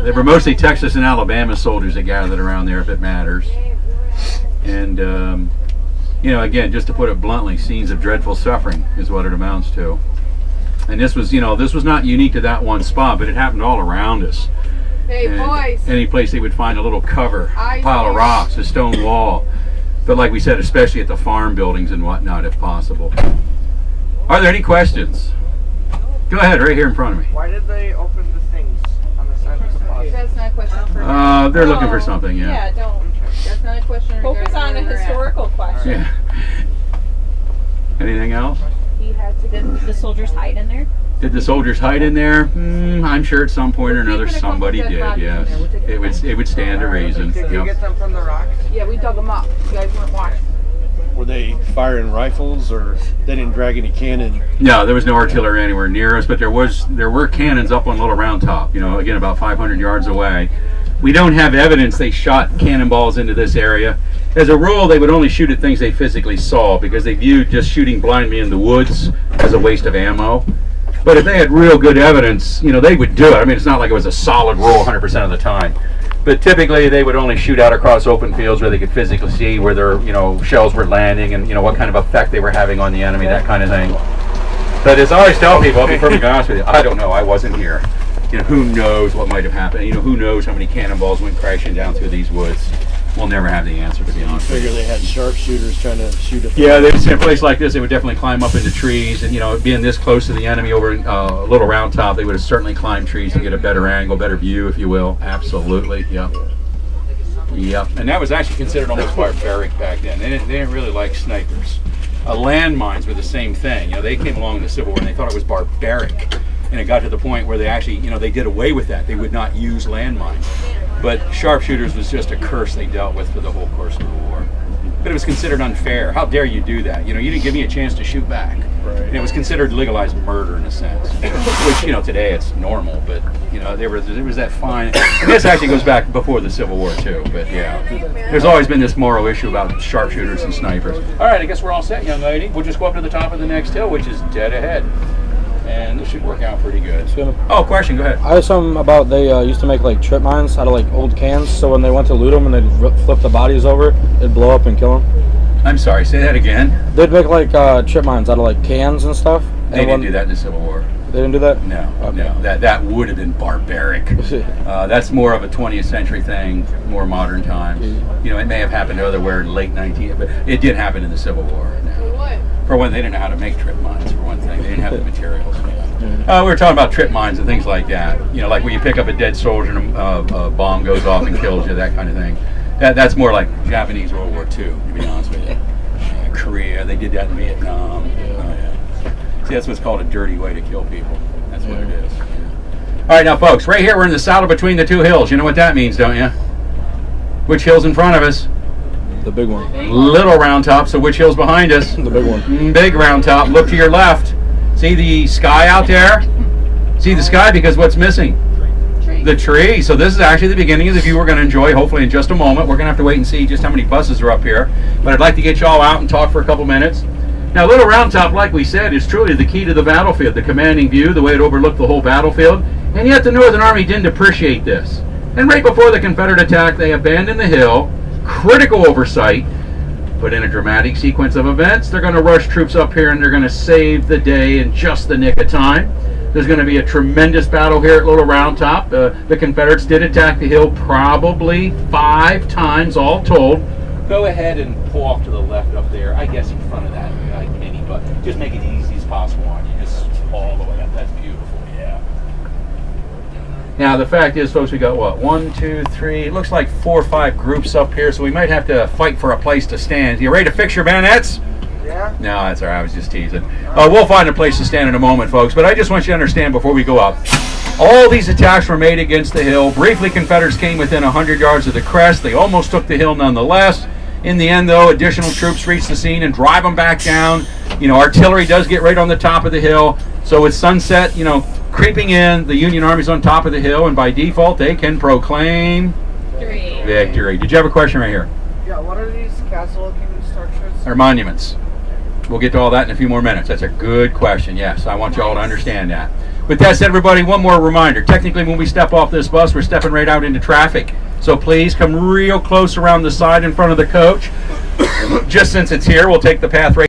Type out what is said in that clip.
They were mostly Texas and Alabama soldiers that gathered around there, if it matters. And, you know, again, just to put it bluntly, scenes of dreadful suffering is what it amounts to. And this was, you know, this was not unique to that one spot, but it happened all around us. Hey, and boys. any place they would find a little cover, pile of rocks, a stone wall. But like we said, especially at the farm buildings and whatnot, if possible. Are there any questions? Go ahead, right here in front of me. Why did they open the things on the side of the plaza? That's not a question for They're looking for something, yeah. Yeah, don't. That's not a question. Focus on a historical question. Yeah. Anything else? Did the soldiers hide in there? Did the soldiers hide in there? I'm sure at some point or another somebody did, yes. It would stand to reason. Did you get them from the rocks? Yeah, we dug them up. You guys weren't watching. Were they firing rifles, or they didn't drag any cannon? No, there was no artillery anywhere near us, but there were cannons up on Little Round Top, you know, again about 500 yards away. We don't have evidence they shot cannonballs into this area. As a rule, they would only shoot at things they physically saw because they viewed just shooting blindly in the woods as a waste of ammo. But if they had real good evidence, you know, they would do it. I mean, it's not like it was a solid rule 100% of the time. But typically, they would only shoot out across open fields where they could physically see where their, you know, shells were landing and, you know, what kind of effect they were having on the enemy, that kind of thing. But as I always tell people, I'll be perfectly honest with you, I don't know. I wasn't here. You know, who knows what might have happened? You know, who knows how many cannonballs went crashing down through these woods? We'll never have the answer, to be honest with you. Figure they had sharpshooters trying to shoot at them. Yeah, they would see a place like this, they would definitely climb up into trees, and, you know, being this close to the enemy over in Little Round Top, they would have certainly climbed trees to get a better angle, better view, if you will. Absolutely, yeah. Yep, and that was actually considered almost barbaric back then. They didn't really like snipers. Landmines were the same thing. You know, they came along in the Civil War and they thought it was barbaric. And it got to the point where they actually, you know, they did away with that. They would not use landmines. But sharpshooters was just a curse they dealt with for the whole course of the war. But it was considered unfair. How dare you do that? You know, you didn't give me a chance to shoot back. Right. And it was considered legalized murder in a sense. Which, you know, today it's normal, but, you know, there was that fine. And this actually goes back before the Civil War, too. But, yeah, there's always been this moral issue about sharpshooters and snipers. All right, I guess we're all set, young lady. We'll just go up to the top of the next hill, which is dead ahead. And this should work out pretty good. Oh, question, go ahead. I heard something about they used to make like trip mines out of like old cans, so when they went to loot them and they'd flip the bodies over, it'd blow up and kill them. I'm sorry, say that again. They'd make like trip mines out of like cans and stuff. They didn't do that in the Civil War. They didn't do that? No, okay. No. That would have been barbaric. That's more of a 20th century thing, more modern times. You know, it may have happened elsewhere in late 19th, but it did happen in the Civil War. No. What? For one, they didn't know how to make trip mines, for one thing. They didn't have the materials. We were talking about trip mines and things like that. You know, like where you pick up a dead soldier and a bomb goes off and kills you, that kind of thing. That's more like Japanese World War II, to be honest with you. Korea, they did that in Vietnam. See, that's what's called a dirty way to kill people. That's what it is. Yeah. All right, now, folks, right here we're in the saddle between the two hills. You know what that means, don't you? Which hill's in front of us? The big one. Little Round Top. So which hill's behind us? The big one. Big Round Top. Look to your left. See the sky out there? See the sky because what's missing? The tree. So this is actually the beginning of the view we're going to enjoy, hopefully in just a moment. We're going to have to wait and see just how many buses are up here. But I'd like to get you all out and talk for a couple minutes. Now, Little Round Top, like we said, is truly the key to the battlefield, the commanding view, the way it overlooked the whole battlefield. And yet the Northern Army didn't appreciate this. And right before the Confederate attack, they abandoned the hill, critical oversight, but in a dramatic sequence of events, they're going to rush troops up here and they're going to save the day in just the nick of time. There's going to be a tremendous battle here at Little Round Top. The Confederates did attack the hill probably 5 times all told. Go ahead and pull off to the left up there, I guess in front of that mini, but just make it easy as possible on you. Just all the way up. That's beautiful, yeah. Now, the fact is, folks, we got what? 1, 2, 3, it looks like 4 or 5 groups up here, so we might have to fight for a place to stand. You ready to fix your bayonets? Yeah. No, that's all right. I was just teasing. We'll find a place to stand in a moment, folks, but I just want you to understand before we go up, all these attacks were made against the hill. Briefly, Confederates came within 100 yards of the crest. They almost took the hill nonetheless. In the end, though, additional troops reach the scene and drive them back down. You know, artillery does get right on the top of the hill. So with sunset, you know, creeping in, the Union Army's on top of the hill, and by default, they can proclaim victory. Did you have a question right here? Yeah, what are these castle-looking structures? They're monuments. We'll get to all that in a few more minutes. That's a good question. Yes, I want you all to understand that. With that said, everybody, one more reminder. Technically, when we step off this bus, we're stepping right out into traffic. So please come real close around the side in front of the coach. Just since it's here, we'll take the path right